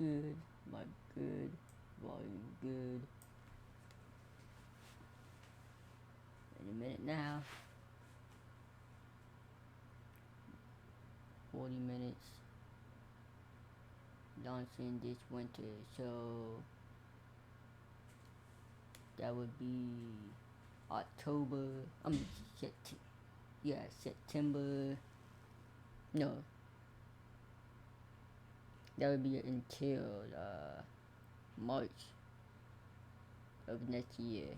good, mic good, volume good. In a minute now. 40 minutes. Launching this winter, so that would be October. September. No, that would be until March of next year.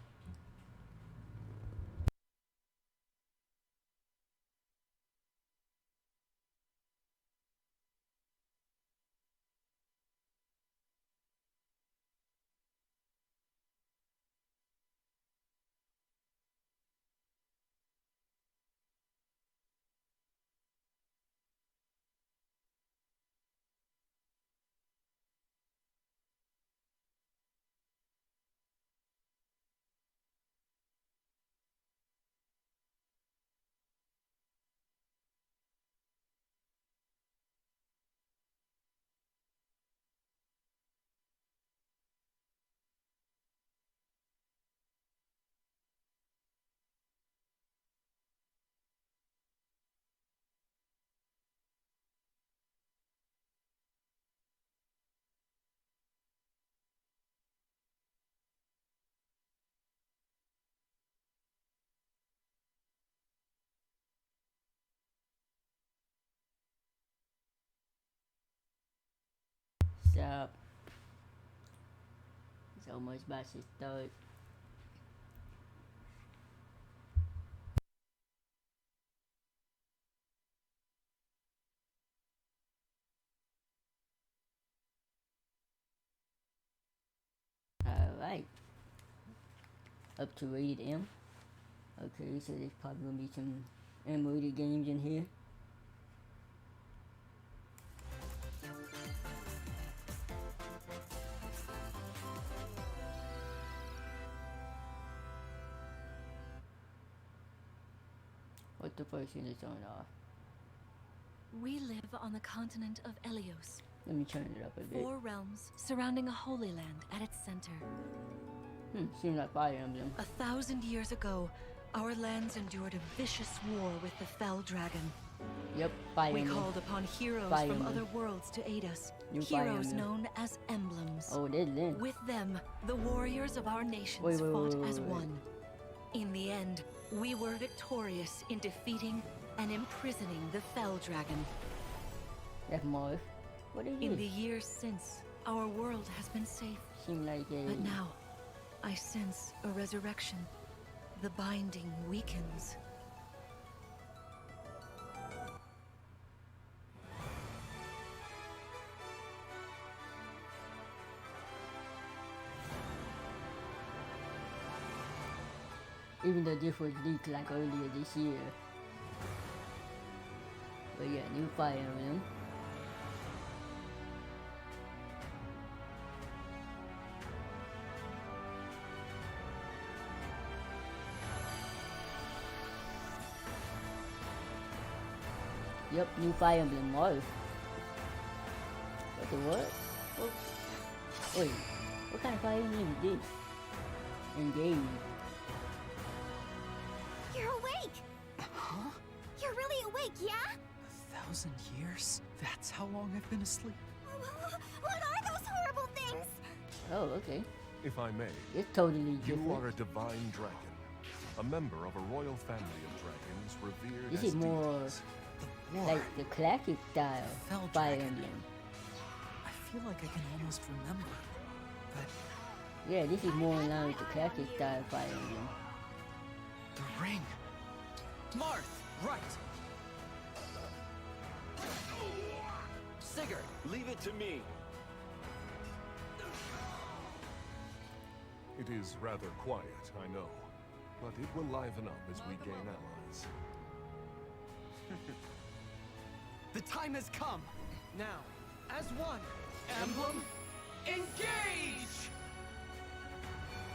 So it's almost about to start. Alright. Up to rated M. Okay, so there's probably gonna be some M-rated games in here. What's the first thing that's on off? We live on the continent of Elyos. Let me turn it up a bit. 4 realms surrounding a holy land at its center. Seems like Fire Emblem. 1,000 years ago, our lands endured a vicious war with the Fell Dragon. Yep, Fire We Emblem. called upon heroes Fire from Emblem. other worlds to aid us. New Fire Heroes Emblem. known as emblems. Oh, there's Link. With them, the warriors of our nations Wait, fought as wait. one. In the end, we were victorious in defeating and imprisoning the Fell Dragon. That's Marth. What is In the this? years since, our world has been safe. Seems like a... But now, I sense a resurrection. The binding weakens. Even though this was leaked like earlier this year. But yeah, new Fire Emblem. Yep, new Fire Emblem Marth. What the what? Wait, what kind of Fire Emblem is this? Engage. You're awake! Huh? You're really awake, yeah? 1,000 years? That's how long I've been asleep. What are those horrible things? Oh, okay. If I may, It's totally different. you are a divine dragon, a member of a royal family of dragons revered This as is more deities. The war. like the classic style Fell Fire Dragon. Emblem. I feel like I can almost remember. But Yeah, this is more in line with the classic style Fire Emblem. the ring. Marth! Right! Sigurd, leave it to me. It is rather quiet, I know, but it will liven up as we gain allies. The time has come! Now, as one, Emblem, engage!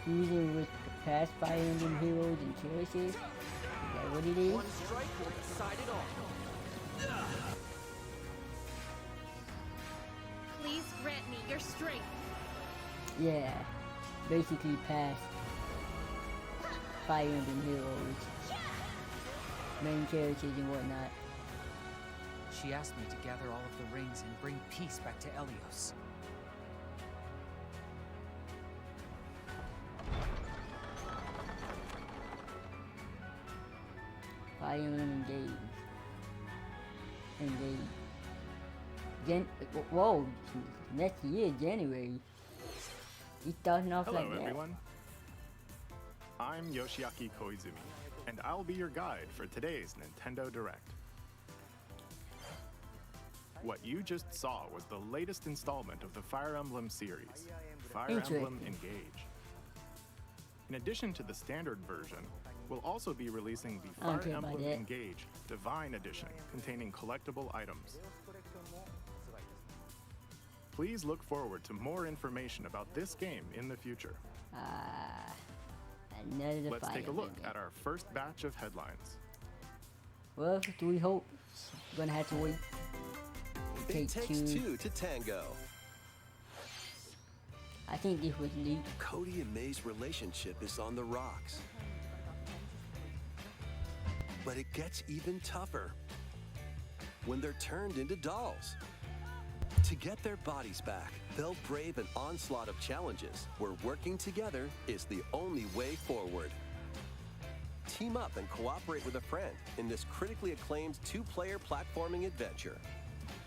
Fusing with the past Fire Emblem heroes and choices. Is that what it is? One strike will decide it all. Please grant me your strength. Yeah, basically past Fire Emblem Heroes, main characters and whatnot. She asked me to gather all of the rings and bring peace back to Elios. Fire Emblem Engage. Whoa, next year, January. You starting off Hello, like that? everyone. I'm Yoshiaki Koizumi, and I'll be your guide for today's Nintendo Direct. What you just saw was the latest installment of the Fire Emblem series, Fire Emblem Engage. In addition to the standard version, we'll also be releasing the I don't Fire care about Emblem that. Engage Divine Edition containing collectible items. Please look forward to more information about this game in the future. Another Let's Fire take a look Emblem. at our first batch of headlines. Well, do we hope? Gonna have to wait. It Take takes two. two to tango. I think this was leaked. Cody and May's relationship is on the rocks. But it gets even tougher when they're turned into dolls. To get their bodies back, they'll brave an onslaught of challenges where working together is the only way forward. Team up and cooperate with a friend in this critically acclaimed two-player platforming adventure.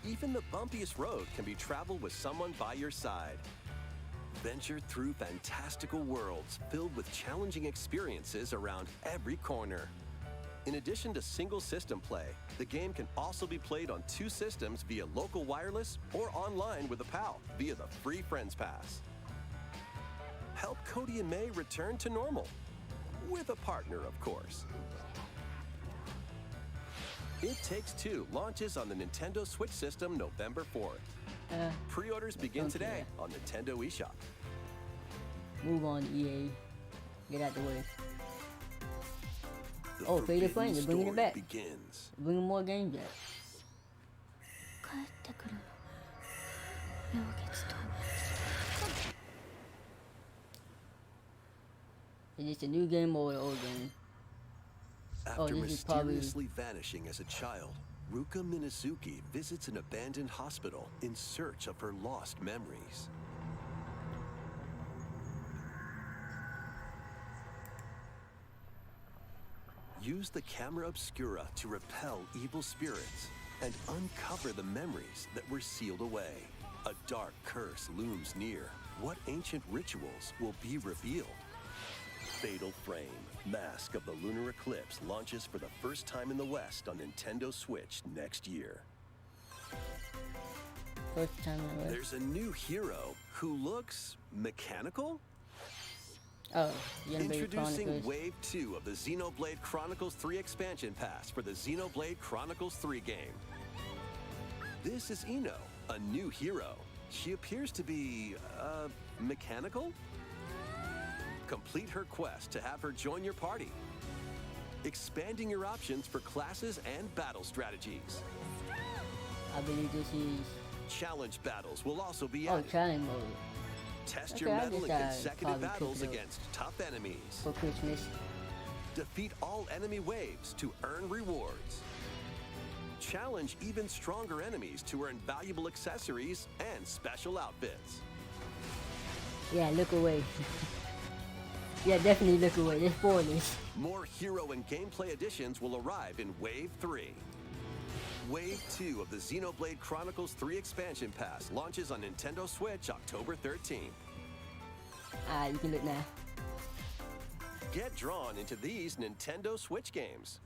Even the bumpiest road can be traveled with someone by your side. Venture through fantastical worlds filled with challenging experiences around every corner. In addition to single system play, the game can also be played on two systems via local wireless or online with a pal via the free Friends Pass. Help Cody and May return to normal. With a partner, of course. It Takes Two launches on the Nintendo Switch system November 4th. Pre-orders begin don't today care. on Nintendo eShop. Move on, EA. Get out the way. The Oh, Fate of forbidden Flame, they're bringing it story back. begins. Bringing more games back. 帰ってくるの。妙月と。 Is this a new game or an old game? After this is probably- mysteriously vanishing as a child, Ruka Minazuki visits an abandoned hospital in search of her lost memories. Use the camera obscura to repel evil spirits and uncover the memories that were sealed away. A dark curse looms near. What ancient rituals will be revealed? Fatal Frame, Mask of the Lunar Eclipse launches for the first time in the West on Nintendo Switch next year. First time I read. There's a new hero who looks mechanical? Oh, Xenoblade Introducing Chronicles. Wave 2 of the Xenoblade Chronicles 3 expansion pass for the Xenoblade Chronicles 3 game. This is Ino, a new hero. She appears to be, mechanical? Complete her quest to have her join your party. Expanding your options for classes and battle strategies. I believe this is Challenge battles will also be oh added. challenge mode Test okay, your I mettle in guess I consecutive probably battles pick it up. against tough enemies. for Christmas. Defeat all enemy waves to earn rewards. Challenge even stronger enemies to earn valuable accessories and special outfits. Yeah, look away. Yeah, definitely look away. There's spoilers. More hero and gameplay additions will arrive in Wave 3. Wave 2 of the Xenoblade Chronicles 3 expansion pass launches on Nintendo Switch October 13th. You can look now. Get drawn into these Nintendo Switch games.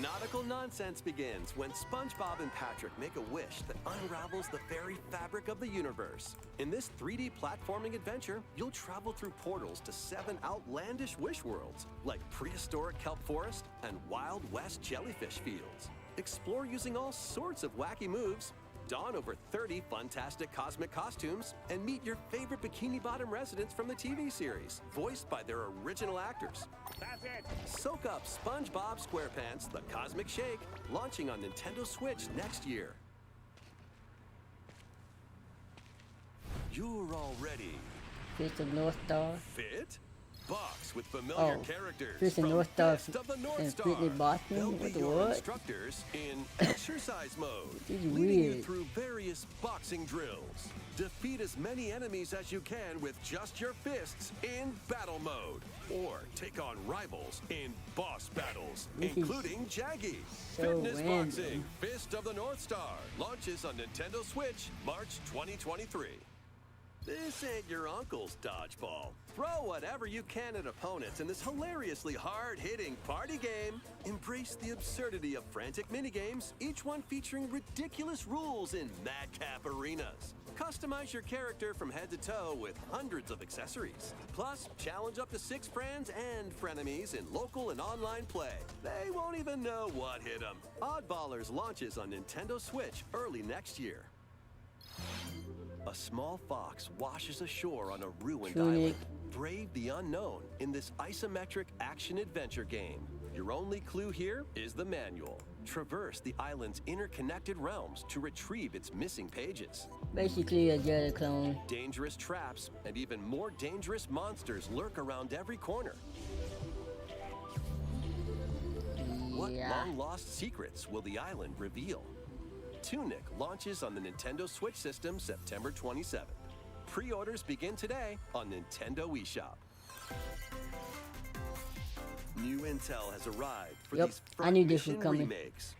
Nautical nonsense begins when SpongeBob and Patrick make a wish that unravels the very fabric of the universe. In this 3D platforming adventure, you'll travel through portals to 7 outlandish wish worlds, like prehistoric kelp forest and Wild West jellyfish fields. Explore using all sorts of wacky moves, don over 30 fantastic cosmic costumes, and meet your favorite Bikini Bottom residents from the TV series, voiced by their original actors. That's it! Soak up SpongeBob SquarePants The Cosmic Shake, launching on Nintendo Switch next year. you're already Fist of North Star. fit. Box with familiar Oh, characters Fist of from North Star Fist of the North and Star. Fitness Boston? They'll What be the your what? instructors in exercise mode, This is leading you weird. through various boxing drills. Defeat as many enemies as you can with just your fists in battle mode, or take on rivals in boss battles, This is including Jaggy. so Fitness random. Boxing Fist of the North Star launches on Nintendo Switch March 2023. This ain't your uncle's dodgeball. Throw whatever you can at opponents in this hilariously hard-hitting party game. Embrace the absurdity of frantic minigames, each one featuring ridiculous rules in madcap arenas. Customize your character from head to toe with hundreds of accessories. Plus, challenge up to 6 friends and frenemies in local and online play. They won't even know what hit them. Oddballers launches on Nintendo Switch early next year. A small fox washes ashore on a ruined Tunic. island. Brave the unknown in this isometric action-adventure game. Your only clue here is the manual. Traverse the island's interconnected realms to retrieve its missing pages. Basically a Zelda clone. Dangerous traps and even more dangerous monsters lurk around every corner. What Yeah. long-lost secrets will the island reveal? Tunic launches on the Nintendo Switch system September 27th. Pre-orders begin today on Nintendo eShop. New intel has arrived for Yep, these I Front knew this was Mission coming. remakes.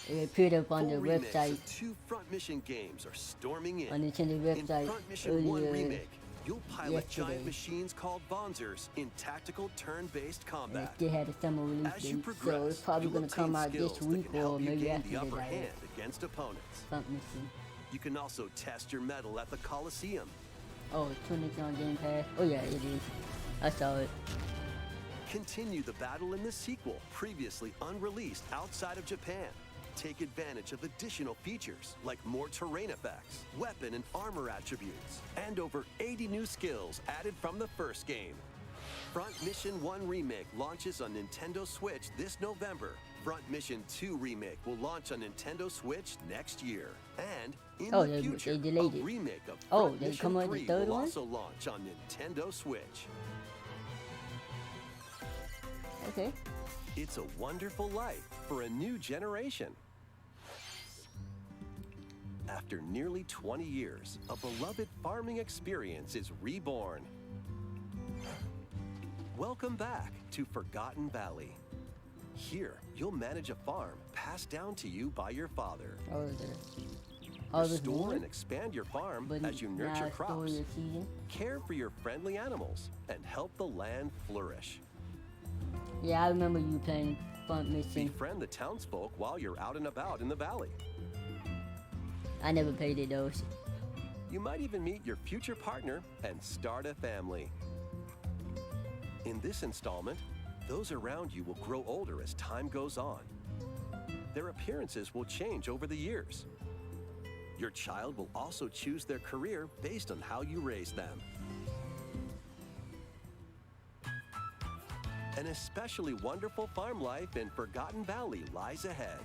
It appeared up on the Full remakes website, of 2 Front Mission games are storming in. on Nintendo In website Front Mission 1 earlier. remake, you'll pilot yesterday. giant machines called Bonzers in tactical turn-based And it combat. still had a summer release As you date, so progress, it's probably you'll gonna come obtain out this skills that week can or help you maybe gain after the upper that. hand against opponents. Something missing. You can also test your mettle at the Coliseum. Oh, Tunic's on Game Pass. Oh yeah, it is. I saw it. Continue the battle in the sequel, previously unreleased outside of Japan. Take advantage of additional features like more terrain effects, weapon and armor attributes, and over 80 new skills added from the first game. Front Mission 1 Remake launches on Nintendo Switch this November. Front Mission 2 Remake will launch on Nintendo Switch next year. And in Oh, the they future, delayed a it. remake of Oh, Front they Mission come out with the 3 third will one? also launch on Nintendo Switch. Okay. It's a wonderful life for a new generation. After nearly 20 years, a beloved farming experience is reborn. Welcome back to Forgotten Valley. Here, you'll manage a farm passed down to you by your father. Oh, there. Oh, there's Restore more. and expand your farm But as you now nurture it's story crops, of season. care for your friendly animals, and help the land flourish. Yeah, I remember you playing Front Mission. Befriend the townsfolk while you're out and about in the valley. I never played it though. You might even meet your future partner and start a family. In this installment, those around you will grow older as time goes on. Their appearances will change over the years. Your child will also choose their career based on how you raise them. An especially wonderful farm life in Forgotten Valley lies ahead.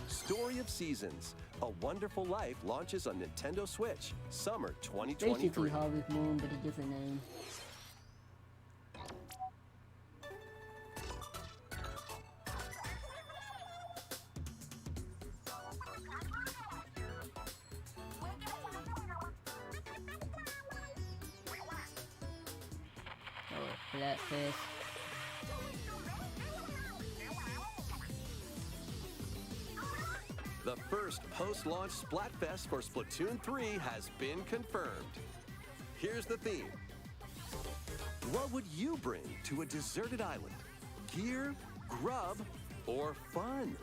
Story of Seasons, A Wonderful Life launches on Nintendo Switch, summer 2023. Basically Harvest Moon, but a different name. Oh, Flatfest. The first post-launch Splatfest for Splatoon 3 has been confirmed. Here's the theme. What would you bring to a deserted island? Gear, grub, or fun?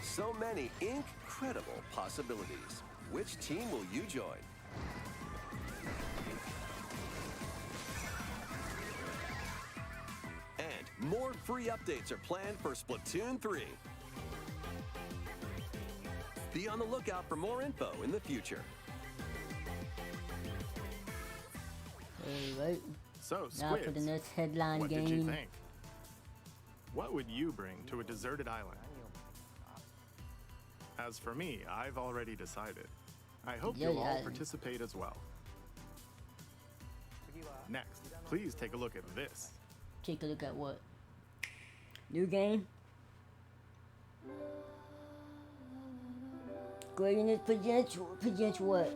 So many incredible possibilities. Which team will you join? And more free updates are planned for Splatoon 3. Be on the lookout for more info in the future. Alright, So, Now for the Squids, next headline what game. did you think? What would you bring to a deserted island? As for me, I've already decided. I hope you'll all participate as well. Next, please take a look at this. Take a look at what? New game? Square Enix presents what?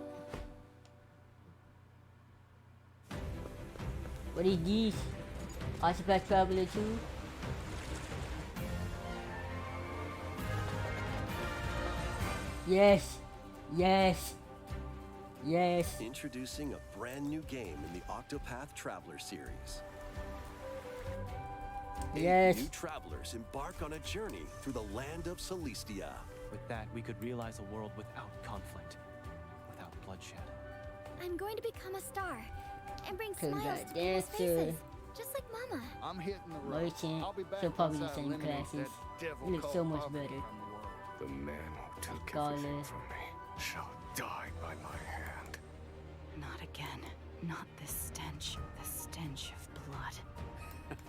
What is this? Octopath Traveler 2? Yes. Yes. Yes. Introducing a brand new game in the Octopath Traveler series. Yes. 8 new travelers embark on a journey through the land of Celestia. With that, we could realize a world without conflict, without bloodshed. I'm going to become a star and bring Cause smiles that to people's dancer. faces, just like Mama. I'm hitting the road. Merchant. I'll be back So probably the once I same eliminate classes. that devil You look so called much poverty better. from the world. The man who took Scarlet. everything from me shall die by my hand. Not again. Not this stench. The stench of blood.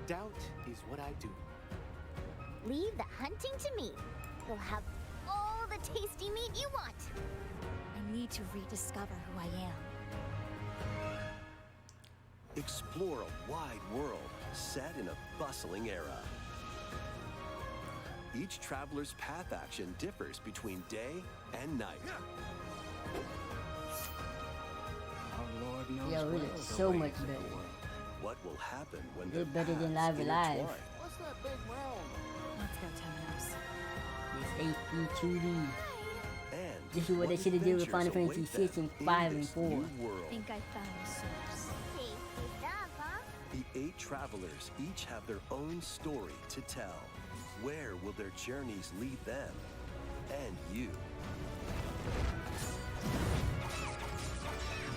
Doubt is what I do. Leave the hunting to me. You'll have all the tasty meat you want. I need to rediscover who I am. Explore a wide world set in a bustling era. Each traveler's path action differs between day and night. Our Lord knows Yo, it well looks the so ways much of the better. world. What will happen when They're their better than paths Live Alive. intertwine? What's that big realm? Let's go, Temenos. This HD2D. And This is what they should have did with Final adventures Fantasy await 6 and them in 5 and this 4. new world. Think I found the source. Tasty stuff, huh? The 8 travelers each have their own story to tell. Where will their journeys lead them and you?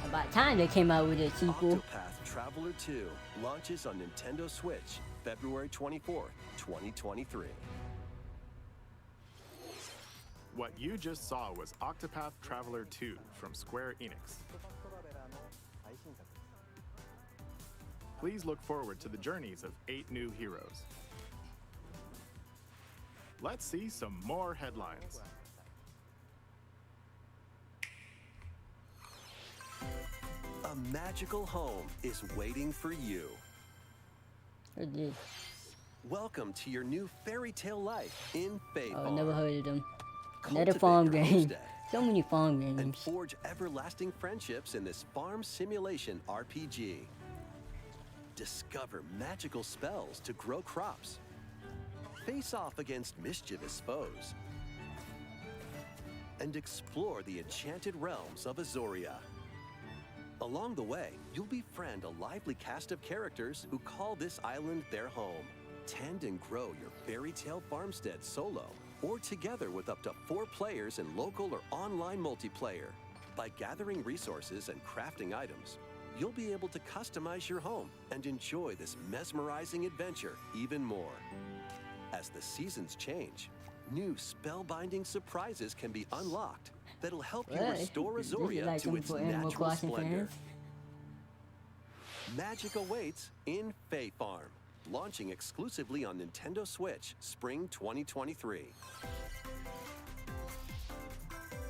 About time they came out with a sequel. Octopath Traveler 2 launches on Nintendo Switch February 24th, 2023. What you just saw was Octopath Traveler 2 from Square Enix. Please look forward to the journeys of 8 new heroes. Let's see some more headlines. A magical home is waiting for you. What's this? Welcome to your new fairy tale life in Fae Oh, Farm. never heard of them. Another Cultivate farm your game. homestead So many farm and games. forge everlasting friendships in this farm simulation RPG. Discover magical spells to grow crops. Face off against mischievous foes. And explore the enchanted realms of Azoria. Along the way, you'll befriend a lively cast of characters who call this island their home. Tend and grow your fairy tale farmstead solo or together with up to 4 players in local or online multiplayer. By gathering resources and crafting items, you'll be able to customize your home and enjoy this mesmerizing adventure even more. As the seasons change, new spellbinding surprises can be unlocked that'll help you What? restore This is Azoria like to something its for Animal natural Crossing splendor. fans. Magic awaits in Fae Farm, launching exclusively on Nintendo Switch spring 2023.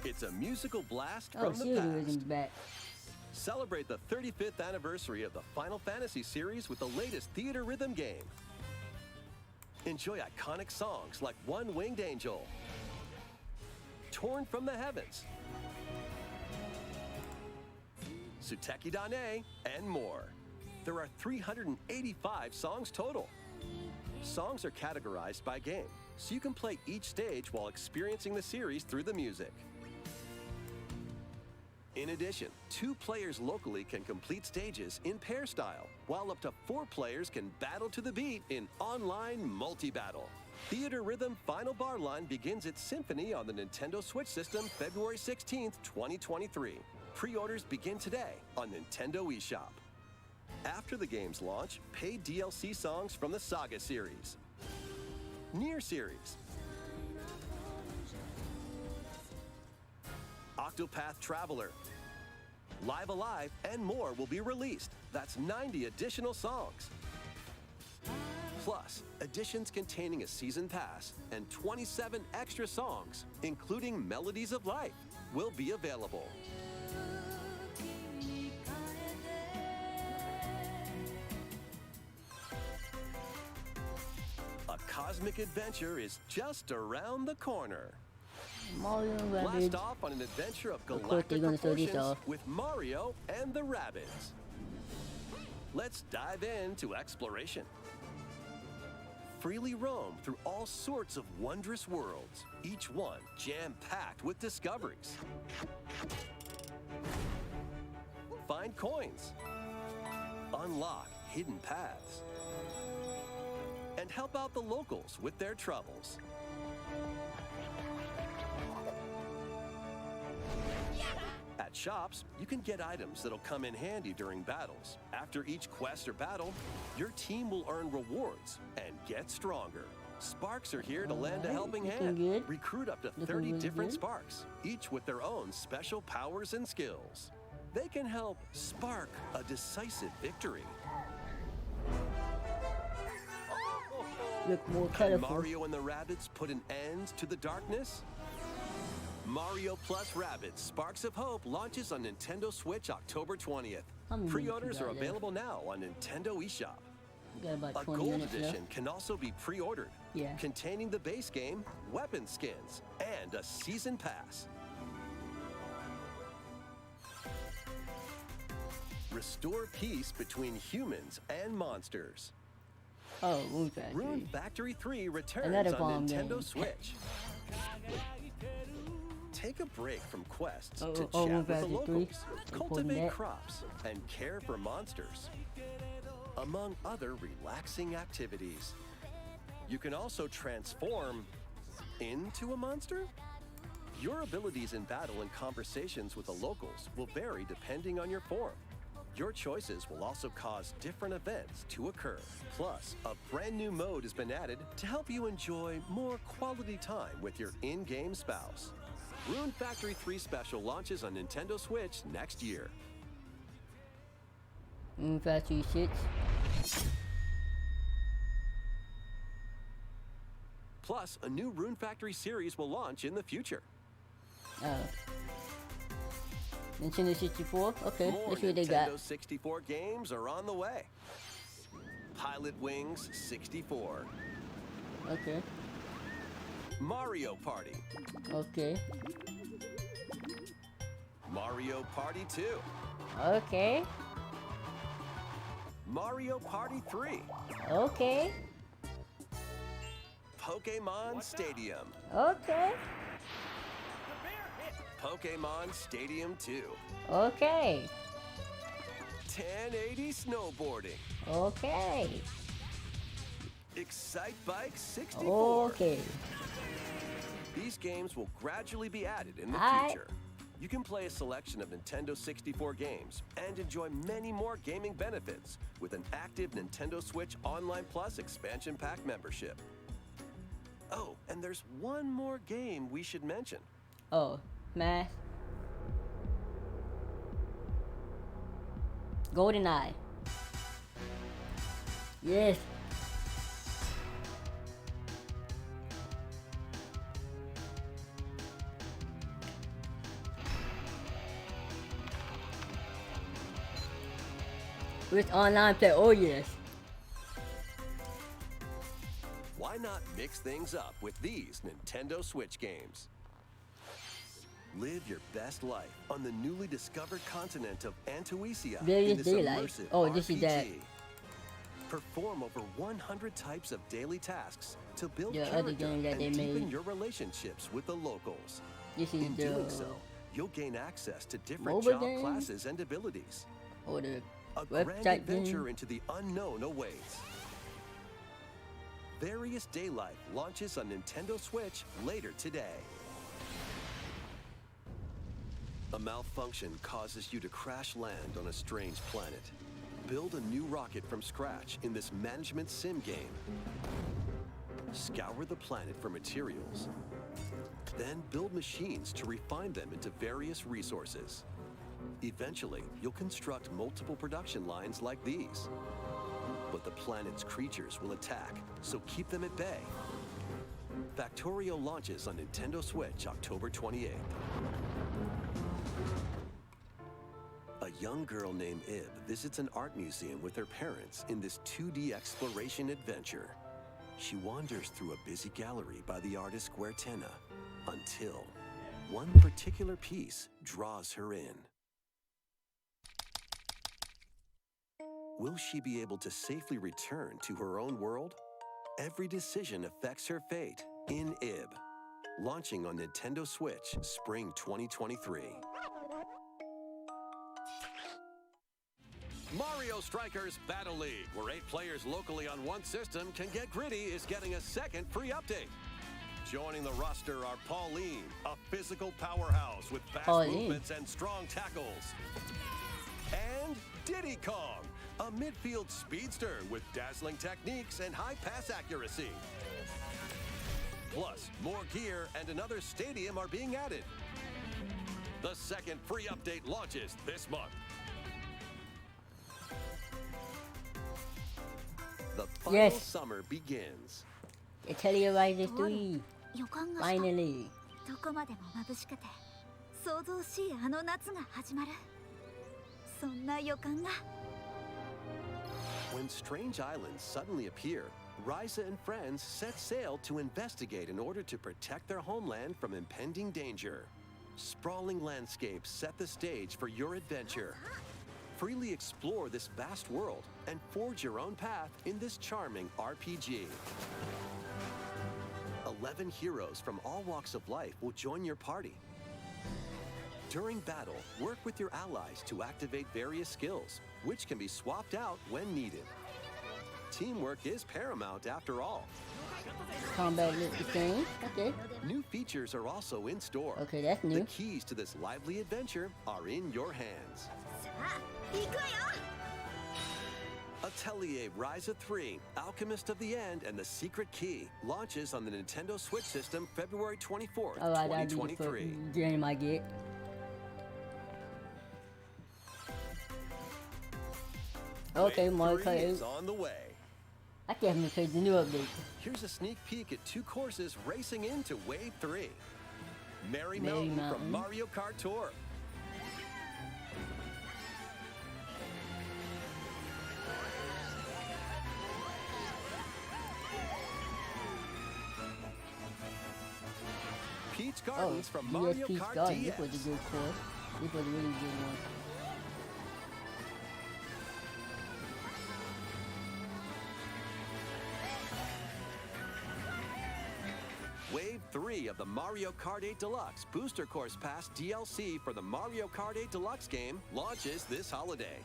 It's a musical blast Oh, from the Theodorism's past. back. Celebrate the 35th anniversary of the Final Fantasy series with the latest theater rhythm game. Enjoy iconic songs like One Winged Angel, Torn from the Heavens, Suteki Dane, and more. There are 385 songs total. Songs are categorized by game, so you can play each stage while experiencing the series through the music. In addition, 2 players locally can complete stages in pair style, while up to 4 players can battle to the beat in online multi-battle. Theater Rhythm Final Bar Line begins its symphony on the Nintendo Switch system February 16th, 2023. Pre-orders begin today on Nintendo eShop. After the game's launch, paid DLC songs from the Saga series, Nier series, Octopath Traveler, Live Alive, and more will be released. That's 90 additional songs. Plus, editions containing a season pass and 27 extra songs, including Melodies of Life, will be available. A cosmic adventure is just around the corner. Mario and Blast Rabbids. off on an adventure of Of course they're galactic gonna show this proportions off. with Mario and the Rabbids. Let's dive into exploration. Freely roam through all sorts of wondrous worlds, each one jam-packed with discoveries. Find coins, unlock hidden paths, and help out the locals with their troubles. At shops, you can get items that'll come in handy during battles. After each quest or battle, your team will earn rewards and get stronger. Sparks are here to lend a Alright, helping looking hand. good. Recruit up to Looking 30 really different good. Sparks, each with their own special powers and skills. They can help spark a decisive victory. Look more Can colorful. Mario and the Rabbids put an end to the darkness? Mario Plus Rabbids Sparks of Hope launches on Nintendo Switch October 20th. How many minutes Pre-orders we are got left? available now on Nintendo eShop. We got about A 20 gold minutes edition left. can also be pre-ordered, Yeah. containing the base game, weapon skins, and a season pass. Restore peace between humans and monsters. Oh, Rune Factory. Rune Factory 3 returns Another on bomb Nintendo game. Switch. Take a break from quests Oh, to oh, chat Rune with the Factory 3. locals, Reporting cultivate that. crops, and care for monsters, among other relaxing activities. You can also transform into a monster. Your abilities in battle and conversations with the locals will vary depending on your form. Your choices will also cause different events to occur. Plus, a brand new mode has been added to help you enjoy more quality time with your in-game spouse. Rune Factory 3 Special launches on Nintendo Switch next year. Rune Factory 6. Plus, a new Rune Factory series will launch in the future. Nintendo 64. Okay, More let's see what they Nintendo got. 64 games are on the way. Pilot Wings 64, Okay. Mario Party, Okay. Mario Party 2, Okay. Mario Party 3, Okay. Pokemon Stadium, Okay. Pokemon Stadium 2, Okay. 1080 Snowboarding, Okay. Excite Bike 64. Okay. These games will gradually be added in the Aight. future. You can play a selection of Nintendo 64 games and enjoy many more gaming benefits with an active Nintendo Switch Online Plus expansion pack membership. Oh, and there's one more game we should mention. Oh, Smash. GoldenEye. Yes. With online play, oh yes. Why not mix things up with these Nintendo Switch games? Live your best life on the newly discovered continent of Antuisia Various in this Daylight. immersive Oh, this is that. RPG. Perform over 100 types of daily tasks to build The other character game that and they deepen made. your relationships with the locals. This is In the doing so, you'll gain access to different mobile job game? classes and abilities. or the A grand website adventure game. into the unknown awaits. Various Daylight launches on Nintendo Switch later today. A malfunction causes you to crash land on a strange planet. Build a new rocket from scratch in this management sim game. Scour the planet for materials. Then build machines to refine them into various resources. Eventually, you'll construct multiple production lines like these. But the planet's creatures will attack, so keep them at bay. Factorio launches on Nintendo Switch October 28th. A young girl named Ib visits an art museum with her parents in this 2D exploration adventure. She wanders through a busy gallery by the artist Guertena until one particular piece draws her in. Will she be able to safely return to her own world? Every decision affects her fate in Ib. Launching on Nintendo Switch Spring 2023. Mario Strikers Battle League, where 8 players locally on one system can get gritty, is getting a second free update. Joining the roster are Pauline, a physical powerhouse with fast movements and strong tackles. And Diddy Kong, a midfield speedster with dazzling techniques and high pass accuracy. Plus, more gear and another stadium are being added. The second free update launches this month. The final summer begins. Atelier Rising 3. Finally. どこまでも眩しくて想像しいあの夏が始まる。そんな予感が。When strange islands suddenly appear, Ryza and friends set sail to investigate in order to protect their homeland from impending danger. Sprawling landscapes set the stage for your adventure. Freely explore this vast world and forge your own path in this charming RPG. 11 heroes from all walks of life will join your party. During battle, work with your allies to activate various skills, which can be swapped out when needed. Teamwork is paramount after all. Combat looks the same. Okay. New features are also in store. Okay, that's new. The keys to this lively adventure are in your hands. Atelier Ryza 3, Alchemist of the End and the Secret Key launches on the Nintendo Switch system February 24th, 2023. Game I get. Okay, Mario Kart 8 is on the way. I can't even play the new update. Here's a sneak peek at 2 courses racing into Wave 3. Merry Mountain from Mario Kart Tour. Peach Gardens from Mario Peach Kart Garden. DS. This was a good course. This was a really good one. Wave 3 of the Mario Kart 8 Deluxe Booster Course Pass DLC for the Mario Kart 8 Deluxe game launches this holiday.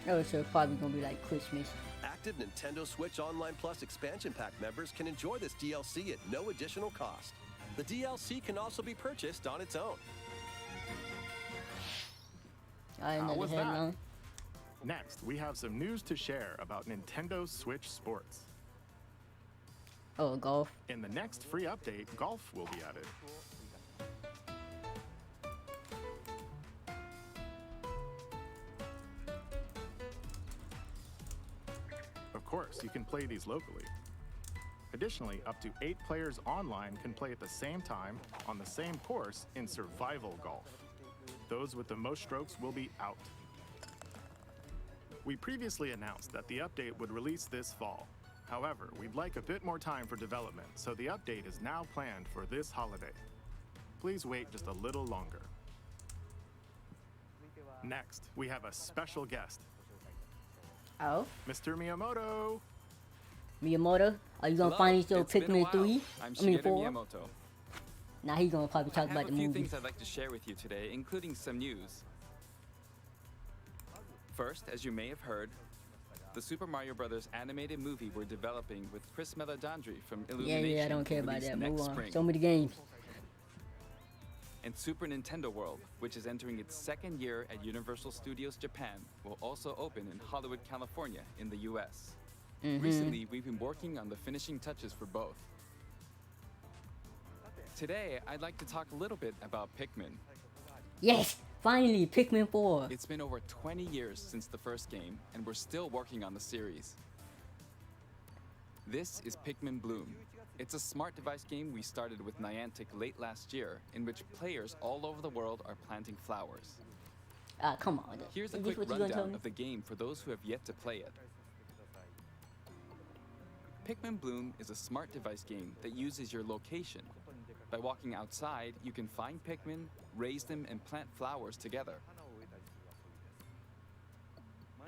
Oh, so it's probably gonna be like Christmas. Active Nintendo Switch Online Plus expansion pack members can enjoy this DLC at no additional cost. The DLC can also be purchased on its own. How was that? Next, we have some news to share about Nintendo Switch Sports. Oh, golf. In the next free update, golf will be added. Of course, you can play these locally. Additionally, up to 8 players online can play at the same time on the same course in survival golf. Those with the most strokes will be out. We previously announced that the update would release this fall. However, we'd like a bit more time for development, so the update is now planned for this holiday. Please wait just a little longer. Next, we have a special guest. Oh? Mr. Miyamoto! Miyamoto? Are you gonna finally show Pikmin 3? I'm I mean Shigeru 4? Miyamoto. Now he's gonna probably talk I about have the a few movie. things I'd like to share with you today, including some news. First, as you may have heard, the Super Mario Bros. Animated movie we're developing with Chris Meledandri from Illumination. Yeah, I don't care about released that. next Move on. spring. Show me the games. And Super Nintendo World, which is entering its 2nd year at Universal Studios Japan, will also open in Hollywood, California, in the US. Recently, we've been working on the finishing touches for both. Today, I'd like to talk a little bit about Pikmin. Yes! Finally, Pikmin 4. It's been over 20 years since the first game, and we're still working on the series. This is Pikmin Bloom. It's a smart device game we started with Niantic late last year, in which players all over the world are planting flowers. Ah, come on. Here's a Is quick this what you gonna tell rundown me? of the game for those who have yet to play it. Pikmin Bloom is a smart device game that uses your location. By walking outside, you can find Pikmin, raise them, and plant flowers together.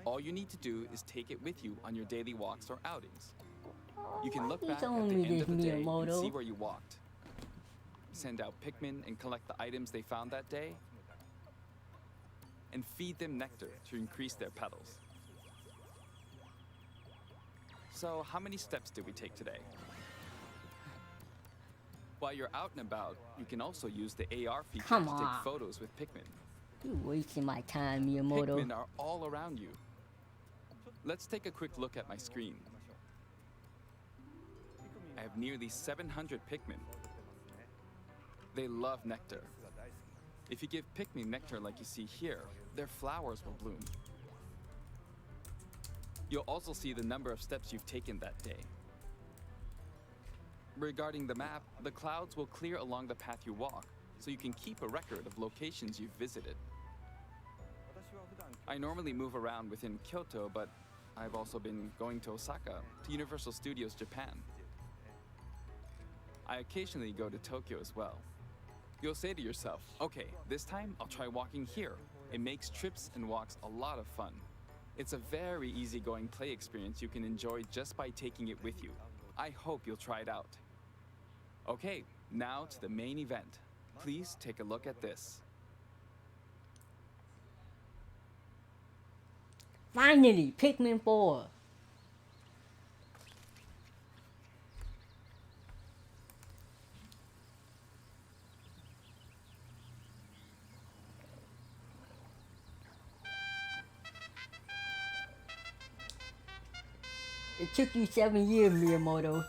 All you need to do is take it with you on your daily walks or outings. You can look Why back you at telling the me end this, of the day and Miyamoto? see where you walked. Send out Pikmin and collect the items they found that day. And feed them nectar to increase their petals. So, how many steps did we take today? While you're out and about, you can also use the AR feature Come to on. take photos with Pikmin. You wasting my time, Miyamoto. Pikmin are all around you. Let's take a quick look at my screen. I have nearly 700 Pikmin. They love nectar. If you give Pikmin nectar like you see here, their flowers will bloom. You'll also see the number of steps you've taken that day. Regarding the map, the clouds will clear along the path you walk, so you can keep a record of locations you've visited. I normally move around within Kyoto, but I've also been going to Osaka, to Universal Studios Japan. I occasionally go to Tokyo as well. You'll say to yourself, okay, this time I'll try walking here. It makes trips and walks a lot of fun. It's a very easygoing play experience you can enjoy just by taking it with you. I hope you'll try it out. Okay, now to the main event. Please take a look at this. Finally, Pikmin 4. It took you 7 years, Miyamoto.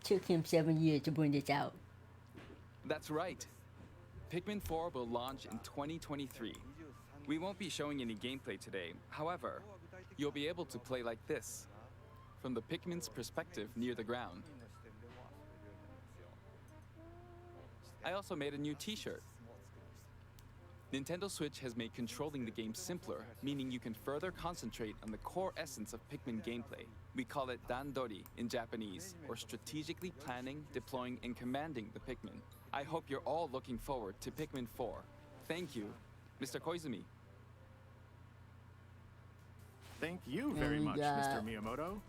Took him 7 years to bring this out. That's right. Pikmin 4 will launch in 2023. We won't be showing any gameplay today. However, you'll be able to play like this, from the Pikmin's perspective near the ground. I also made a new t-shirt. Nintendo Switch has made controlling the game simpler, meaning you can further concentrate on the core essence of Pikmin gameplay. We call it Dandori in Japanese, or strategically planning, deploying, and commanding the Pikmin. I hope you're all looking forward to Pikmin 4. Thank you, Mr. Koizumi. Thank you And very we much, got- Mr. Miyamoto.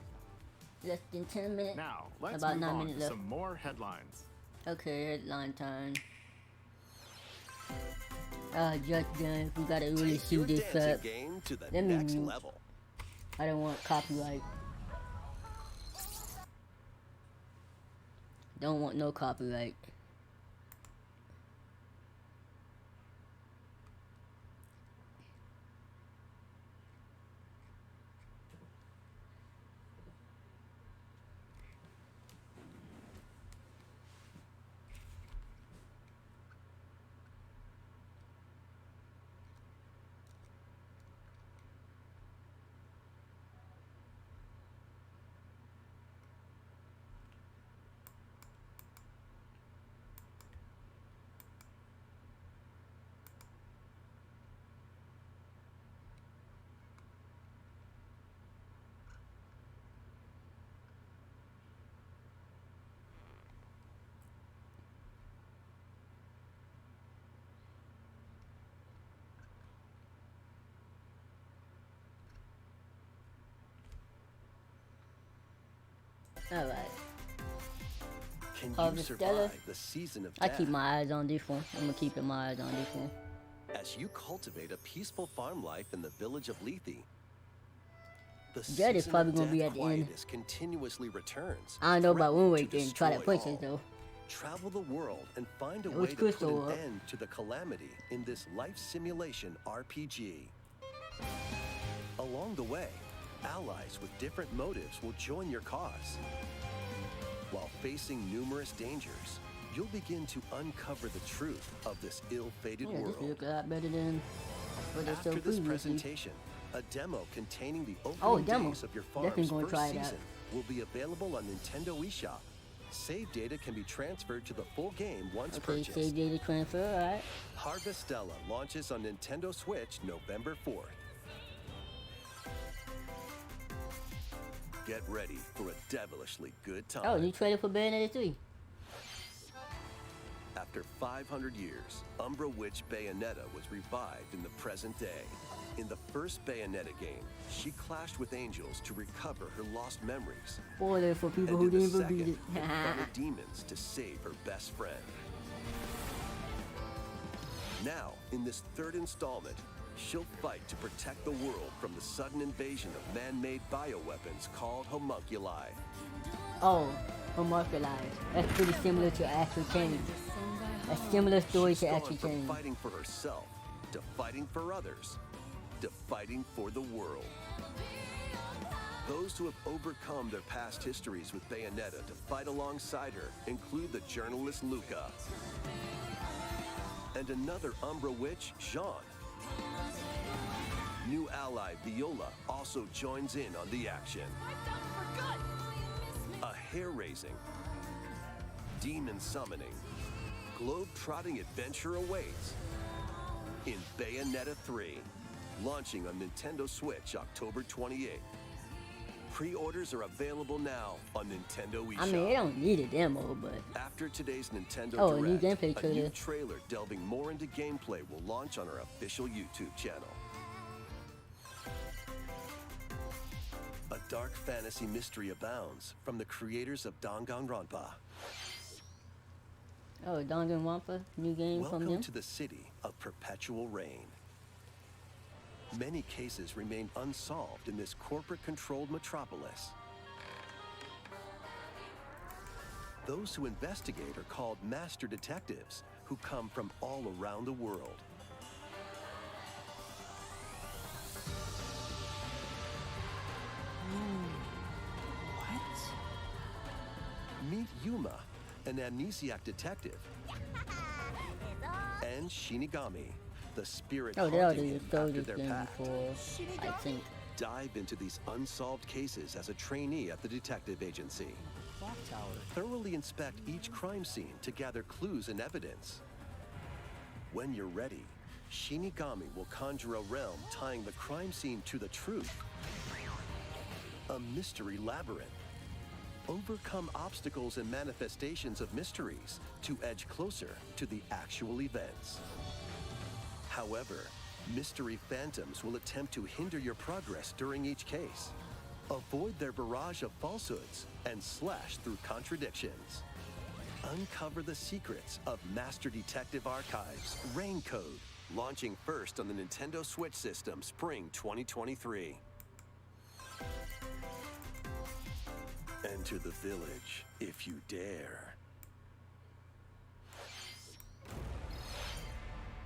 Less than 10 minutes. Now, let's About move 9 on minutes to left. some more headlines. Okay, headline time. Just done. We gotta really Take see your this dancing up. game to the Let me next mute. level. I don't want copyright. Don't want no copyright. Alright. Can you Harvestella. survive the season of I death keep my eyes on this one. I'm gonna keep my eyes on this one. as you cultivate a peaceful farm life in the village of Lethe? The That is season probably of gonna be death at the end. quietus continuously returns. I don't know about threatening one way to to try that destroy princess all. though. Travel the world and find a It way was to put Crystal an up. end to the calamity in this life simulation RPG. Along the way, allies with different motives will join your cause. While facing numerous dangers, you'll begin to uncover the truth of this ill-fated Yeah, this world. looks a lot better than what they After showed this previously. presentation, a demo containing the opening demo. days of your Definitely farm's gonna first try it out. season will be available on Nintendo eShop. Save data can be transferred to the full game once Okay, purchased. save data transfer, alright. Harvestella launches on Nintendo Switch November 4th. Get ready for a devilishly good time. Oh, new trailer for Bayonetta 3. After 500 years, Umbra Witch Bayonetta was revived in the present day. In the first Bayonetta game, she clashed with angels to recover her lost memories. Spoiler for people And who in the didn't beat second, it. confronted demons to save her best friend. Now, in this third installment, she'll fight to protect the world from the sudden invasion of man-made bioweapons called homunculi. Oh, Homunculi. That's pretty similar to Astral Chain. A similar story She's to gone Astral from Chain. fighting for herself, to fighting for others, to fighting for the world. Those who have overcome their past histories with Bayonetta to fight alongside her include the journalist Luca and another Umbra witch, Jean. New ally Viola also joins in on the action. A hair-raising, demon summoning, globe-trotting adventure awaits in Bayonetta 3, launching on Nintendo Switch October 28th. Pre-orders are available now on Nintendo eShop. I mean, they don't need a demo, but After today's Nintendo Oh, a new Direct, gameplay a new trailer. trailer delving more into gameplay will launch on our official YouTube channel. A dark fantasy mystery abounds from the creators of Danganronpa. oh, Danganronpa, new game from Welcome them. to the city of perpetual rain. Many cases remain unsolved in this corporate-controlled metropolis. Those who investigate are called master detectives, who come from all around the world. Meet Yuma, an amnesiac detective, and Shinigami, the spirit Oh, they haunting already him showed after this their game pact. before, I think. Dive into these unsolved cases as a trainee at the detective agency. Clock tower. Thoroughly inspect each crime scene to gather clues and evidence. When you're ready, Shinigami will conjure a realm tying the crime scene to the truth. A mystery labyrinth. Overcome obstacles and manifestations of mysteries to edge closer to the actual events. However, mystery phantoms will attempt to hinder your progress during each case. Avoid their barrage of falsehoods and slash through contradictions. Uncover the secrets of Master Detective Archives Rain Code, launching first on the Nintendo Switch system spring 2023. Enter the village if you dare.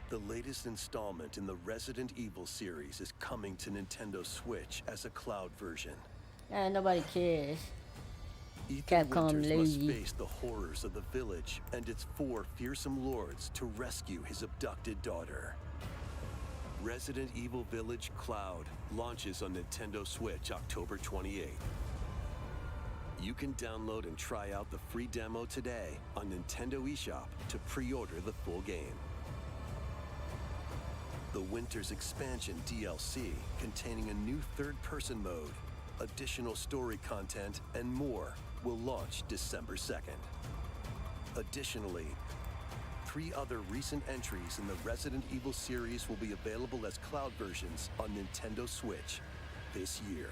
The latest installment in the Resident Evil series is coming to Nintendo Switch as a cloud version. Nobody cares. Ethan Capcom Winters lazy. must face the horrors of the village and its 4 fearsome lords to rescue his abducted daughter. Resident Evil Village Cloud launches on Nintendo Switch October 28th. You can download and try out the free demo today on Nintendo eShop to pre-order the full game. The Winter's Expansion DLC, containing a new third-person mode, additional story content, and more, will launch December 2nd. Additionally, 3 other recent entries in the Resident Evil series will be available as cloud versions on Nintendo Switch this year.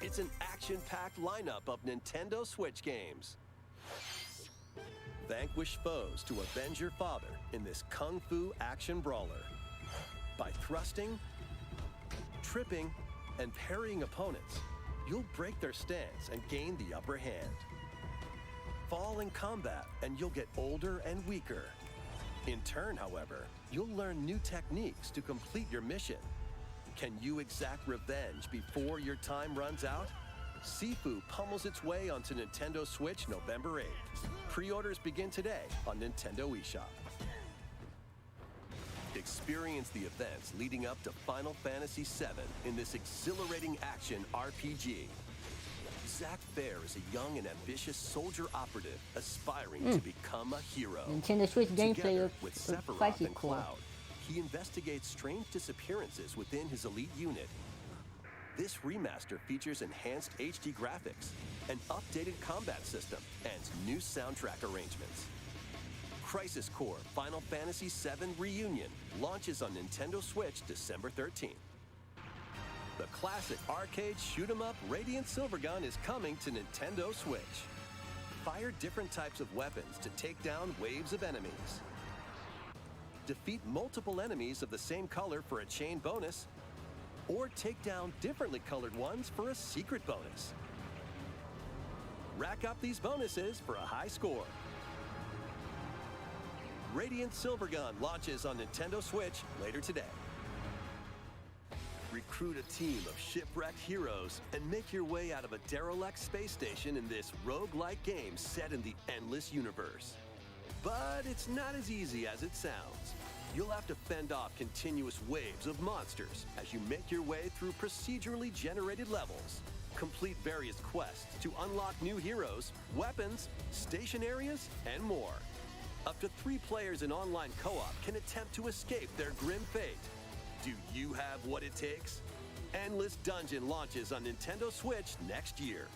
It's an action-packed lineup of Nintendo Switch games. Vanquish foes to avenge your father in this kung fu action brawler. By thrusting, tripping, and parrying opponents, you'll break their stance and gain the upper hand. fall in combat and you'll get older and weaker. In turn, however, you'll learn new techniques to complete your mission. Can you exact revenge before your time runs out? Sifu pummels its way onto Nintendo Switch November 8th. Pre-orders begin today on Nintendo eShop. Experience the events leading up to Final Fantasy VII in this exhilarating action RPG. Zack Fair is a young and ambitious soldier operative aspiring to become a hero. Nintendo Switch gameplay Together of with Sephiroth Crisis and Core. Cloud, he investigates strange disappearances within his elite unit. This remaster features enhanced HD graphics, an updated combat system, and new soundtrack arrangements. Crisis Core Final Fantasy VII Reunion launches on Nintendo Switch December 13th. The classic arcade shoot-'em-up Radiant Silvergun is coming to Nintendo Switch. Fire different types of weapons to take down waves of enemies. Defeat multiple enemies of the same color for a chain bonus, or take down differently colored ones for a secret bonus. Rack up these bonuses for a high score. Radiant Silvergun launches on Nintendo Switch later today. Recruit a team of shipwrecked heroes and make your way out of a derelict space station in this roguelike game set in the endless universe. But it's not as easy as it sounds. You'll have to fend off continuous waves of monsters as you make your way through procedurally generated levels. Complete various quests to unlock new heroes, weapons, station areas, and more. Up to 3 players in online co-op can attempt to escape their grim fate. Do you have what it takes? Endless Dungeon launches on Nintendo Switch next year.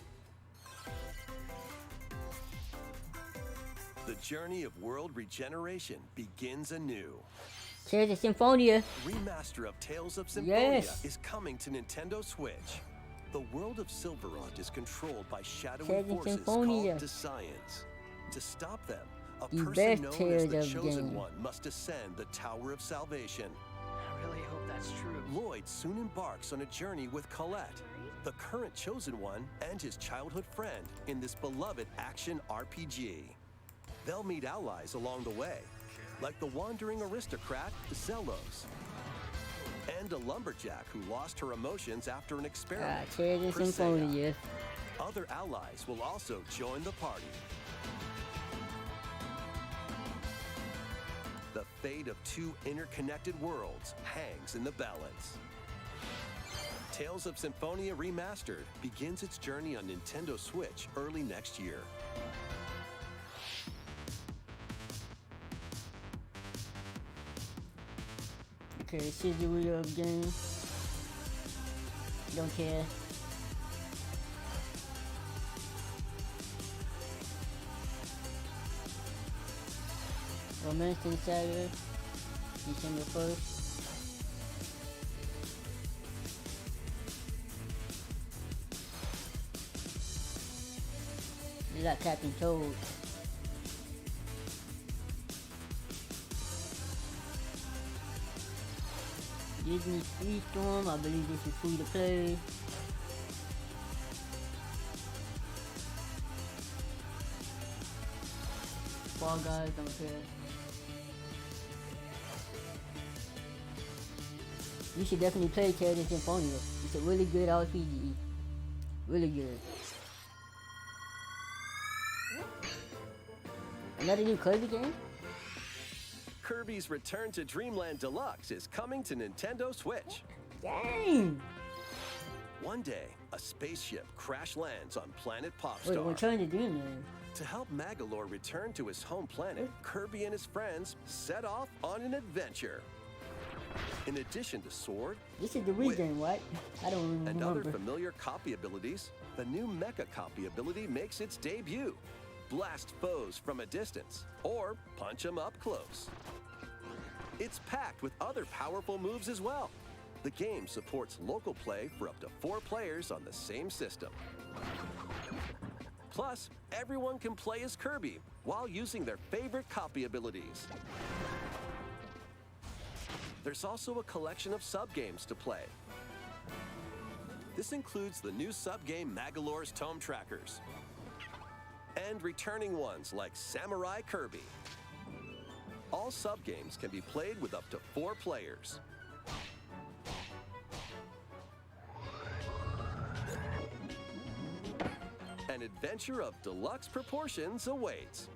The journey of world regeneration begins anew. Tears of Symphonia. Remaster of Tales of Symphonia Yes. is coming to Nintendo Switch. The world of Silverrond is controlled by shadowy Tears of forces Symphonia. called Descience. To stop them, a The person best known as Tears the of Chosen game. One must ascend the Tower of Salvation. I really hope that's true. Lloyd soon embarks on a journey with Colette, the current Chosen One and his childhood friend in this beloved action RPG. They'll meet allies along the way, like the wandering aristocrat Zelos, and a lumberjack who lost her emotions after an experiment. Tears of Presea. Symphonia. Other allies will also join the party. The fate of 2 interconnected worlds hangs in the balance. Tales of Symphonia Remastered begins its journey on Nintendo Switch early next year. Okay, Shizuya of game. Don't care. Romancing Saga, December 1st. This is like Captain Toad. Disney Freestorm, I believe this is free to play. Fall Guys, don't care. You should definitely play Tears of Symphonia. It's a really good RPG. Really good. Another new Kirby game? Kirby's Return to Dreamland Deluxe is coming to Nintendo Switch. Dang! One day, a spaceship crash lands on planet Wait, Popstar. Return to Dreamland. To help Magolor return to his home planet, Kirby and his friends set off on an adventure. In addition to sword This is the Wii game, right? I don't and remember. other familiar copy abilities, the new Mecha copy ability makes its debut. Blast foes from a distance, or punch them up close. It's packed with other powerful moves as well. The game supports local play for up to 4 players on the same system. Plus, everyone can play as Kirby while using their favorite copy abilities. There's also a collection of sub-games to play. This includes the new sub-game Magolor's Tome Trackers, and returning ones like Samurai Kirby. All sub-games can be played with up to 4 players. An adventure of deluxe proportions awaits.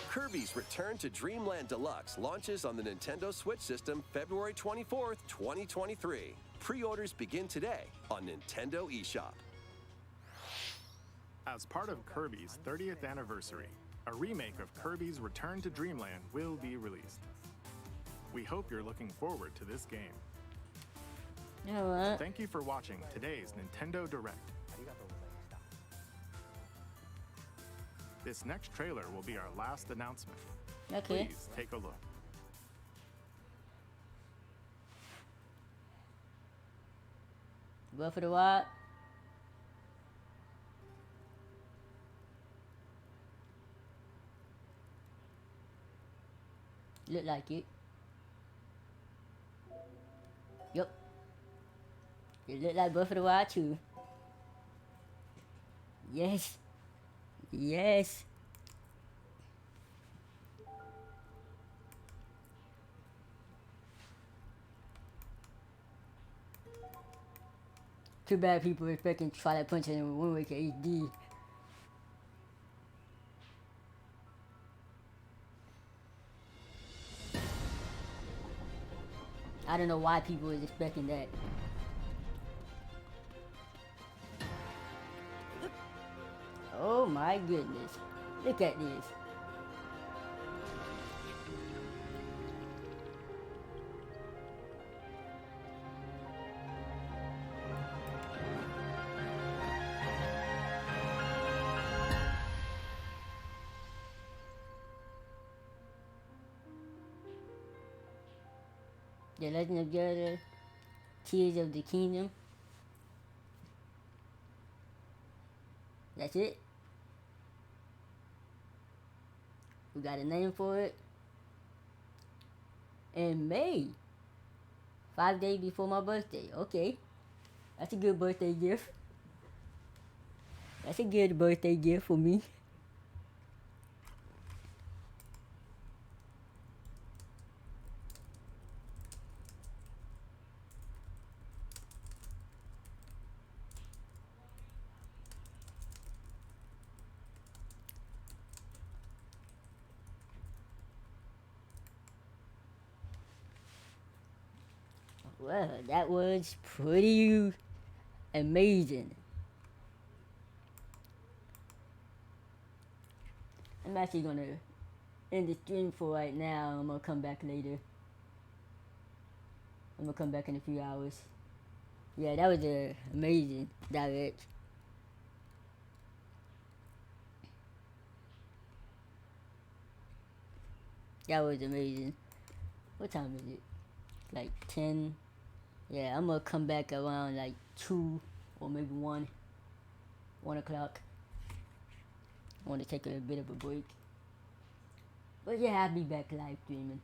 Kirby's Return to Dreamland Deluxe launches on the Nintendo Switch system February 24th, 2023. Pre-orders begin today on Nintendo eShop. As part of Kirby's 30th anniversary, a remake of Kirby's Return to Dreamland will be released. We hope you're looking forward to this game. Alright. Thank you for watching today's Nintendo Direct. This next trailer will be our last announcement. Okay. Please take a look. Breath of the Wild. Look like it. Yup. It look like Breath of the Wild too. Yes. Yes. Too bad people are expecting Twilight Princess in Wind Waker HD. I don't know why people is expecting that. Oh my goodness. Look at this. The Legend of Zelda, Tears of the Kingdom. That's it. We got a name for it. In May. 5 days before my birthday. Okay. That's a good birthday gift. That's a good birthday gift for me. Well, that was pretty amazing. I'm actually gonna end the stream for right now. I'm gonna come back later. I'm gonna come back in a few hours. Yeah, that was amazing direct. That was amazing. What time is it? Like 10. Yeah, I'm gonna come back around like 2 or maybe 1 o'clock. I want to take a bit of a break. But yeah, I'll be back live streaming.